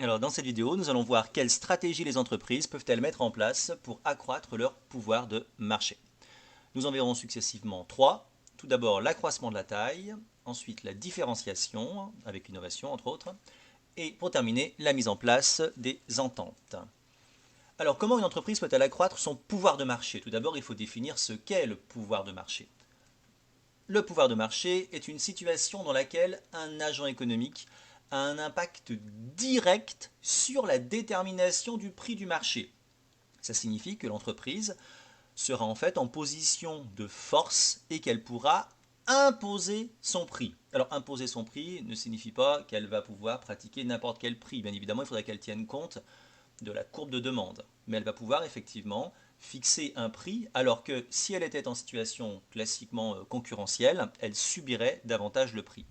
Alors dans cette vidéo, nous allons voir quelles stratégies les entreprises peuvent-elles mettre en place pour accroître leur pouvoir de marché. Nous en verrons successivement trois. Tout d'abord l'accroissement de la taille, ensuite la différenciation, avec l'innovation entre autres, et pour terminer la mise en place des ententes. Alors comment une entreprise peut-elle accroître son pouvoir de marché? Tout d'abord il faut définir ce qu'est le pouvoir de marché. Le pouvoir de marché est une situation dans laquelle un agent économique a un impact direct sur la détermination du prix du marché. Ça signifie que l'entreprise sera en fait en position de force et qu'elle pourra imposer son prix. Alors imposer son prix ne signifie pas qu'elle va pouvoir pratiquer n'importe quel prix. Bien évidemment, il faudrait qu'elle tienne compte de la courbe de demande. Mais elle va pouvoir effectivement fixer un prix, alors que si elle était en situation classiquement concurrentielle, elle subirait davantage le prix.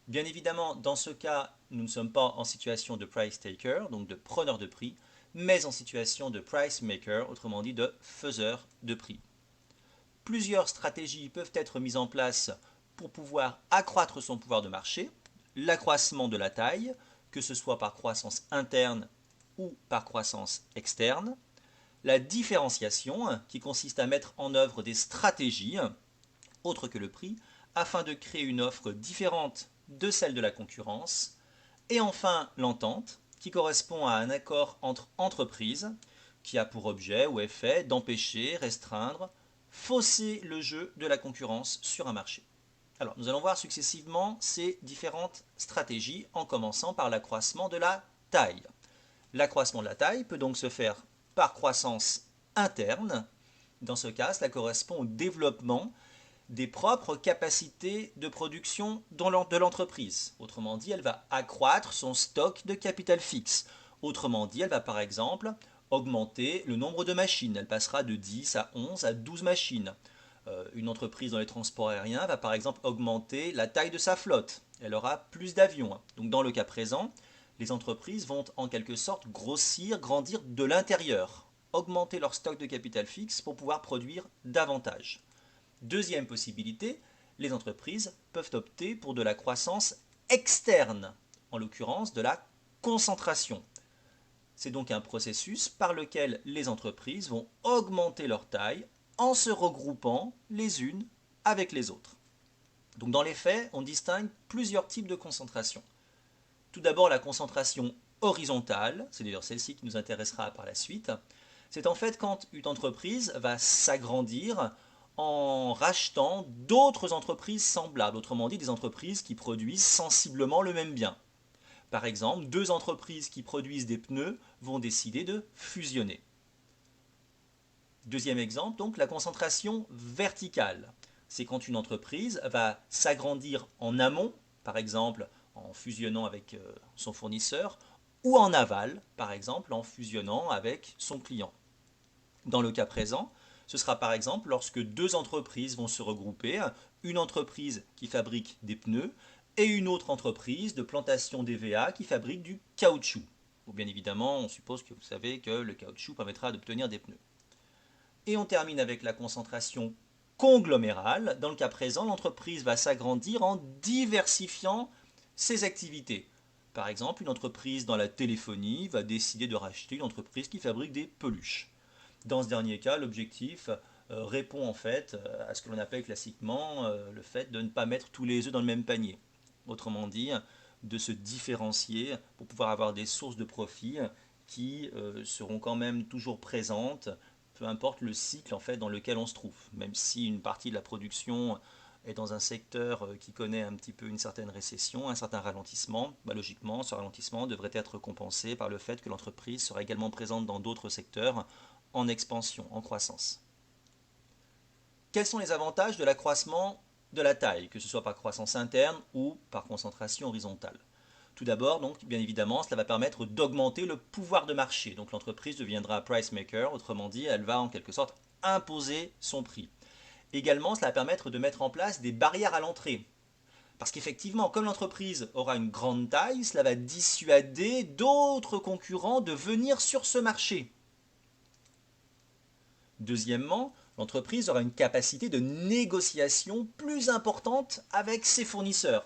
Bien évidemment, dans ce cas, nous ne sommes pas en situation de price taker, donc de preneur de prix, mais en situation de price maker, autrement dit de faiseur de prix. Plusieurs stratégies peuvent être mises en place pour pouvoir accroître son pouvoir de marché. L'accroissement de la taille, que ce soit par croissance interne ou par croissance externe. La différenciation, qui consiste à mettre en œuvre des stratégies, autres que le prix, afin de créer une offre différente de celle de la concurrence. Et enfin, l'entente, qui correspond à un accord entre entreprises, qui a pour objet ou effet d'empêcher, restreindre, fausser le jeu de la concurrence sur un marché. Alors, nous allons voir successivement ces différentes stratégies, en commençant par l'accroissement de la taille. L'accroissement de la taille peut donc se faire par croissance interne. Dans ce cas, cela correspond au développement des propres capacités de production de l'entreprise. Autrement dit, elle va accroître son stock de capital fixe. Autrement dit, elle va par exemple augmenter le nombre de machines. Elle passera de 10 à 11 à 12 machines. Une entreprise dans les transports aériens va par exemple augmenter la taille de sa flotte. Elle aura plus d'avions. Donc dans le cas présent, les entreprises vont en quelque sorte grossir, grandir de l'intérieur, augmenter leur stock de capital fixe pour pouvoir produire davantage. Deuxième possibilité, les entreprises peuvent opter pour de la croissance externe, en l'occurrence de la concentration. C'est donc un processus par lequel les entreprises vont augmenter leur taille en se regroupant les unes avec les autres. Donc dans les faits, on distingue plusieurs types de concentration. Tout d'abord la concentration horizontale, c'est d'ailleurs celle-ci qui nous intéressera par la suite. C'est en fait quand une entreprise va s'agrandir en rachetant d'autres entreprises semblables, autrement dit des entreprises qui produisent sensiblement le même bien. Par exemple, deux entreprises qui produisent des pneus vont décider de fusionner. Deuxième exemple, donc la concentration verticale. C'est quand une entreprise va s'agrandir en amont, par exemple en fusionnant avec son fournisseur, ou en aval, par exemple en fusionnant avec son client. Dans le cas présent, ce sera par exemple lorsque deux entreprises vont se regrouper, une entreprise qui fabrique des pneus et une autre entreprise de plantation d'EVA qui fabrique du caoutchouc. Ou bien évidemment, on suppose que vous savez que le caoutchouc permettra d'obtenir des pneus. Et on termine avec la concentration conglomérale. Dans le cas présent, l'entreprise va s'agrandir en diversifiant ses activités. Par exemple, une entreprise dans la téléphonie va décider de racheter une entreprise qui fabrique des peluches. Dans ce dernier cas, l'objectif répond en fait à ce que l'on appelle classiquement le fait de ne pas mettre tous les œufs dans le même panier. Autrement dit, de se différencier pour pouvoir avoir des sources de profit qui seront quand même toujours présentes, peu importe le cycle en fait dans lequel on se trouve. Même si une partie de la production est dans un secteur qui connaît un petit peu une certaine récession, un certain ralentissement, logiquement, ce ralentissement devrait être compensé par le fait que l'entreprise sera également présente dans d'autres secteurs en expansion, en croissance. Quels sont les avantages de l'accroissement de la taille, que ce soit par croissance interne ou par concentration horizontale? Tout d'abord, donc, bien évidemment, cela va permettre d'augmenter le pouvoir de marché. Donc l'entreprise deviendra price maker, autrement dit, elle va en quelque sorte imposer son prix. Également, cela va permettre de mettre en place des barrières à l'entrée. Parce qu'effectivement, comme l'entreprise aura une grande taille, cela va dissuader d'autres concurrents de venir sur ce marché. Deuxièmement, l'entreprise aura une capacité de négociation plus importante avec ses fournisseurs.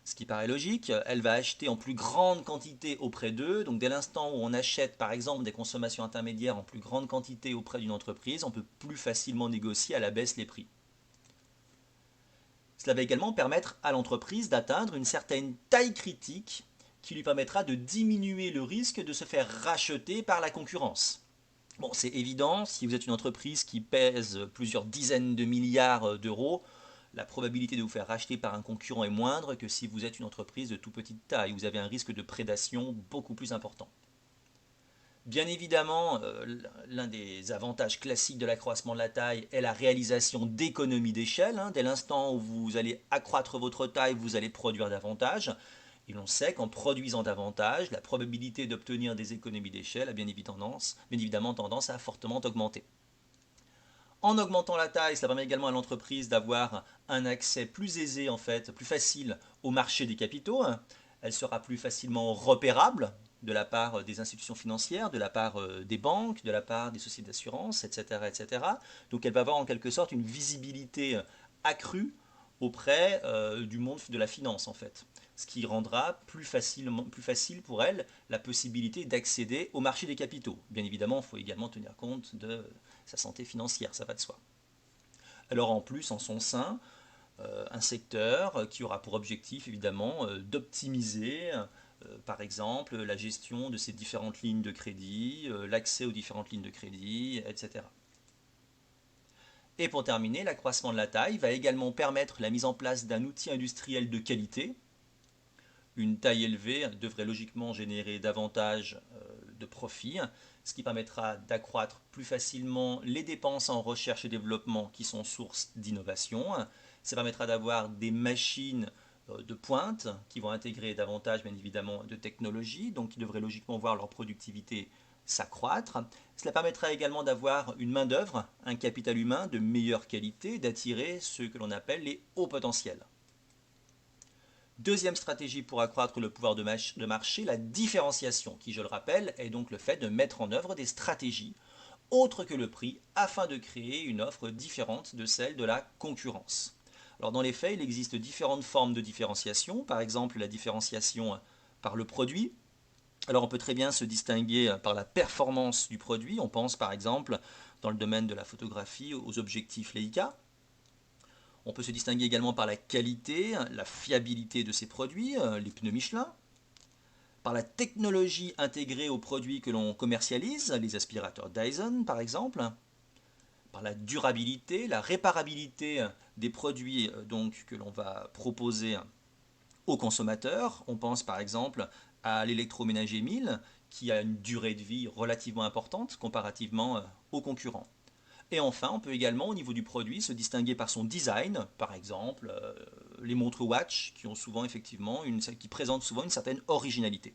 Ce qui paraît logique, elle va acheter en plus grande quantité auprès d'eux. Donc dès l'instant où on achète par exemple des consommations intermédiaires en plus grande quantité auprès d'une entreprise, on peut plus facilement négocier à la baisse les prix. Cela va également permettre à l'entreprise d'atteindre une certaine taille critique qui lui permettra de diminuer le risque de se faire racheter par la concurrence. Bon, c'est évident, si vous êtes une entreprise qui pèse plusieurs dizaines de milliards d'euros, la probabilité de vous faire racheter par un concurrent est moindre que si vous êtes une entreprise de tout petite taille. Vous avez un risque de prédation beaucoup plus important. Bien évidemment, l'un des avantages classiques de l'accroissement de la taille est la réalisation d'économies d'échelle. Dès l'instant où vous allez accroître votre taille, vous allez produire davantage. Et l'on sait qu'en produisant davantage, la probabilité d'obtenir des économies d'échelle a bien évidemment tendance à fortement augmenter. En augmentant la taille, cela permet également à l'entreprise d'avoir un accès plus aisé, en fait, plus facile au marché des capitaux. Elle sera plus facilement repérable de la part des institutions financières, de la part des banques, de la part des sociétés d'assurance, etc., etc. Donc elle va avoir en quelque sorte une visibilité accrue auprès du monde de la finance, en fait. Ce qui rendra plus facile pour elle la possibilité d'accéder au marché des capitaux. Bien évidemment, il faut également tenir compte de sa santé financière, ça va de soi. Alors en plus, en son sein, un secteur qui aura pour objectif évidemment d'optimiser par exemple la gestion de ces différentes lignes de crédit, l'accès aux différentes lignes de crédit, etc. Et pour terminer, l'accroissement de la taille va également permettre la mise en place d'un outil industriel de qualité. Une taille élevée devrait logiquement générer davantage de profits, ce qui permettra d'accroître plus facilement les dépenses en recherche et développement qui sont source d'innovation. Ça permettra d'avoir des machines de pointe qui vont intégrer davantage bien évidemment de technologies, donc qui devraient logiquement voir leur productivité s'accroître. Cela permettra également d'avoir une main-d'œuvre, un capital humain de meilleure qualité, d'attirer ceux que l'on appelle les hauts potentiels. Deuxième stratégie pour accroître le pouvoir de marché, la différenciation, qui, je le rappelle, est donc le fait de mettre en œuvre des stratégies autres que le prix afin de créer une offre différente de celle de la concurrence. Alors dans les faits, il existe différentes formes de différenciation, par exemple la différenciation par le produit. Alors on peut très bien se distinguer par la performance du produit, on pense par exemple dans le domaine de la photographie aux objectifs Leica. On peut se distinguer également par la qualité, la fiabilité de ces produits, les pneus Michelin, par la technologie intégrée aux produits que l'on commercialise, les aspirateurs Dyson par exemple, par la durabilité, la réparabilité des produits donc, que l'on va proposer aux consommateurs. On pense par exemple à l'électroménager 1000 qui a une durée de vie relativement importante comparativement aux concurrents. Et enfin, on peut également, au niveau du produit, se distinguer par son design, par exemple les montres watch qui ont souvent effectivement qui présentent souvent une certaine originalité.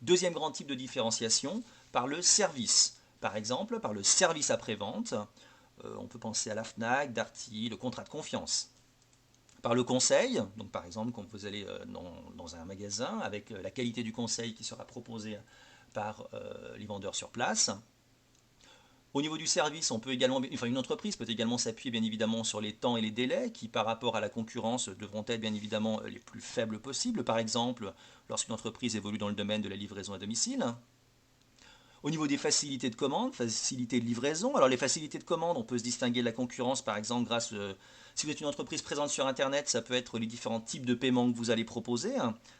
Deuxième grand type de différenciation, par le service. Par exemple, par le service après-vente. On peut penser à la Fnac, Darty, le contrat de confiance. Par le conseil, donc par exemple quand vous allez dans un magasin avec la qualité du conseil qui sera proposée par les vendeurs sur place. Au niveau du service, une entreprise peut également s'appuyer bien évidemment sur les temps et les délais qui par rapport à la concurrence devront être bien évidemment les plus faibles possibles. Par exemple, lorsqu'une entreprise évolue dans le domaine de la livraison à domicile. Au niveau des facilités de commande, facilités de livraison, alors les facilités de commande, on peut se distinguer de la concurrence par exemple grâce, si vous êtes une entreprise présente sur Internet, ça peut être les différents types de paiement que vous allez proposer,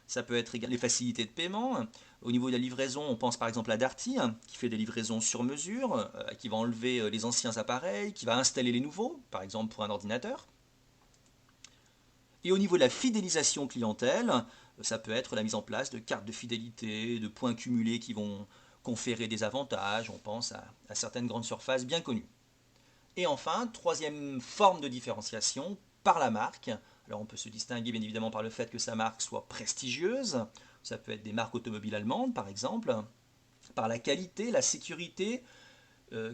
ça peut être les facilités de paiement. Au niveau de la livraison, on pense par exemple à Darty, qui fait des livraisons sur mesure, qui va enlever les anciens appareils, qui va installer les nouveaux, par exemple pour un ordinateur. Et au niveau de la fidélisation clientèle, ça peut être la mise en place de cartes de fidélité, de points cumulés qui vont conférer des avantages, on pense à certaines grandes surfaces bien connues. Et enfin, troisième forme de différenciation, par la marque. Alors on peut se distinguer bien évidemment par le fait que sa marque soit prestigieuse, ça peut être des marques automobiles allemandes par exemple, par la qualité, la sécurité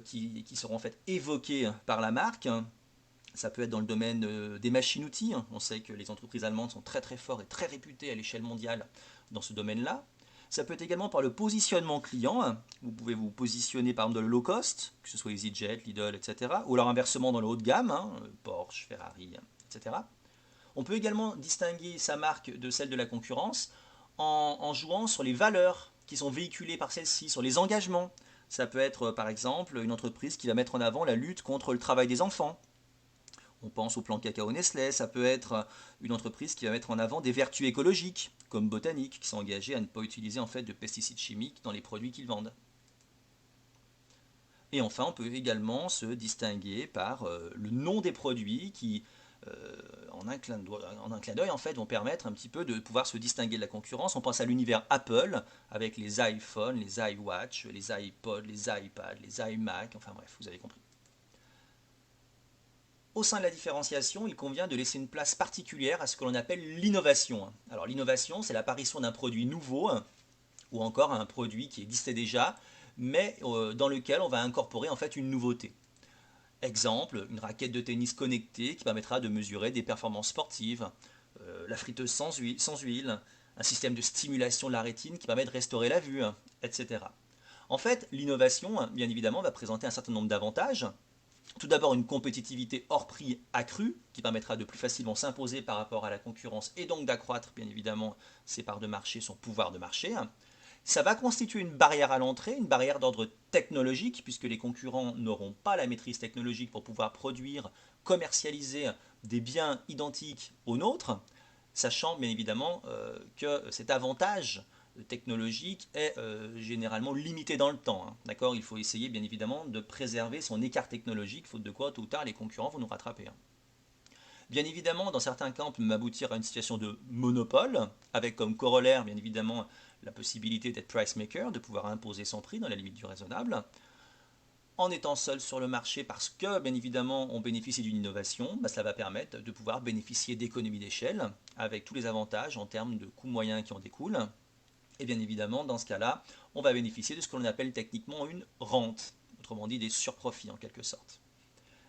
qui seront en fait évoquées par la marque. Ça peut être dans le domaine des machines-outils. On sait que les entreprises allemandes sont très très fortes et très réputées à l'échelle mondiale dans ce domaine-là. Ça peut être également par le positionnement client. Vous pouvez vous positionner par exemple dans le low cost, que ce soit EasyJet, Lidl, etc. Ou alors inversement dans le haut de gamme, Porsche, Ferrari, etc. On peut également distinguer sa marque de celle de la concurrence en jouant sur les valeurs qui sont véhiculées par celle-ci, sur les engagements. Ça peut être par exemple une entreprise qui va mettre en avant la lutte contre le travail des enfants. On pense au plan cacao Nestlé, ça peut être une entreprise qui va mettre en avant des vertus écologiques, comme Botanique, qui sont engagés à ne pas utiliser en fait de pesticides chimiques dans les produits qu'ils vendent. Et enfin, on peut également se distinguer par le nom des produits qui, en un clin d'œil, en fait, vont permettre un petit peu de pouvoir se distinguer de la concurrence. On pense à l'univers Apple, avec les iPhones, les iWatch, les iPods, les iPads, les iMac, enfin bref, vous avez compris. Au sein de la différenciation, il convient de laisser une place particulière à ce que l'on appelle l'innovation. Alors l'innovation, c'est l'apparition d'un produit nouveau, ou encore un produit qui existait déjà, mais dans lequel on va incorporer en fait une nouveauté. Exemple, une raquette de tennis connectée qui permettra de mesurer des performances sportives, la friteuse sans huile, un système de stimulation de la rétine qui permet de restaurer la vue, etc. En fait, l'innovation, bien évidemment, va présenter un certain nombre d'avantages. Tout d'abord, une compétitivité hors prix accrue qui permettra de plus facilement s'imposer par rapport à la concurrence et donc d'accroître, bien évidemment, ses parts de marché, son pouvoir de marché. Ça va constituer une barrière à l'entrée, une barrière d'ordre technologique, puisque les concurrents n'auront pas la maîtrise technologique pour pouvoir produire, commercialiser des biens identiques aux nôtres, sachant bien évidemment que cet avantage technologique est généralement limité dans le temps. Hein. D'accord. Il faut essayer bien évidemment de préserver son écart technologique, faute de quoi, tôt ou tard, les concurrents vont nous rattraper. Hein. Bien évidemment, dans certains cas, on peut même aboutir à une situation de monopole, avec comme corollaire, bien évidemment, la possibilité d'être price maker, de pouvoir imposer son prix dans la limite du raisonnable. En étant seul sur le marché, parce que, bien évidemment, on bénéficie d'une innovation, cela va permettre de pouvoir bénéficier d'économies d'échelle, avec tous les avantages en termes de coûts moyens qui en découlent. Et bien évidemment, dans ce cas-là, on va bénéficier de ce que l'on appelle techniquement une rente, autrement dit des surprofits en quelque sorte.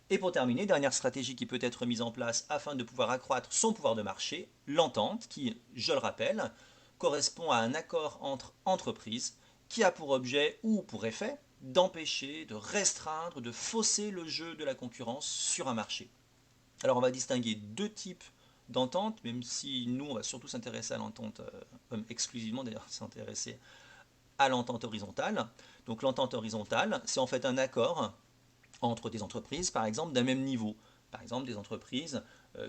Et pour terminer, dernière stratégie qui peut être mise en place afin de pouvoir accroître son pouvoir de marché, l'entente, qui, je le rappelle, correspond à un accord entre entreprises qui a pour objet ou pour effet d'empêcher, de restreindre, de fausser le jeu de la concurrence sur un marché. Alors on va distinguer deux types d'entente, même si nous on va surtout s'intéresser à l'entente, exclusivement d'ailleurs s'intéresser à l'entente horizontale. Donc l'entente horizontale, c'est en fait un accord entre des entreprises, par exemple, d'un même niveau. Par exemple, des entreprises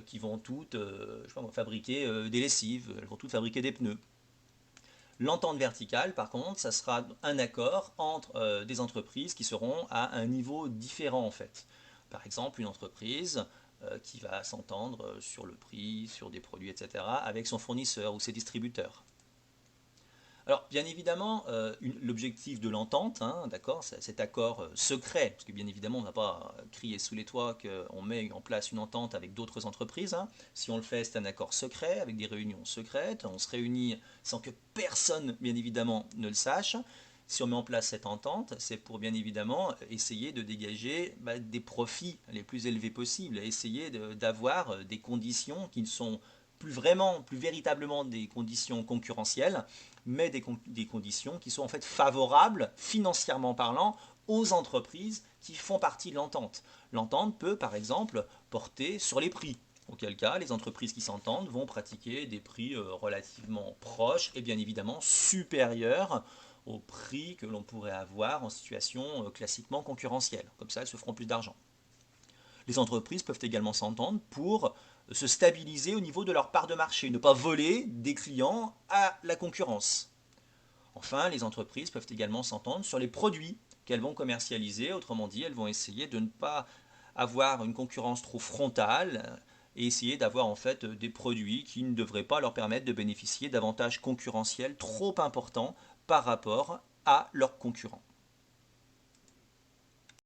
qui vont toutes fabriquer des lessives, elles vont toutes fabriquer des pneus. L'entente verticale, par contre, ça sera un accord entre des entreprises qui seront à un niveau différent, en fait. Par exemple, une entreprise qui va s'entendre sur le prix, sur des produits, etc., avec son fournisseur ou ses distributeurs. Alors, bien évidemment, l'objectif de l'entente, hein, d'accord, cet accord secret, parce que bien évidemment, on ne va pas crier sous les toits qu'on met en place une entente avec d'autres entreprises. Hein. Si on le fait, c'est un accord secret, avec des réunions secrètes. On se réunit sans que personne, bien évidemment, ne le sache. Si on met en place cette entente, c'est pour bien évidemment essayer de dégager des profits les plus élevés possibles, essayer d'avoir des conditions qui ne sont plus vraiment, plus véritablement des conditions concurrentielles, mais des conditions qui sont en fait favorables, financièrement parlant, aux entreprises qui font partie de l'entente. L'entente peut, par exemple, porter sur les prix, auquel cas les entreprises qui s'entendent vont pratiquer des prix relativement proches et bien évidemment supérieurs au prix que l'on pourrait avoir en situation classiquement concurrentielle. Comme ça, elles se feront plus d'argent. Les entreprises peuvent également s'entendre pour se stabiliser au niveau de leur part de marché, ne pas voler des clients à la concurrence. Enfin, les entreprises peuvent également s'entendre sur les produits qu'elles vont commercialiser, autrement dit, elles vont essayer de ne pas avoir une concurrence trop frontale et essayer d'avoir en fait des produits qui ne devraient pas leur permettre de bénéficier d'avantages concurrentiels trop importants par rapport à leurs concurrents.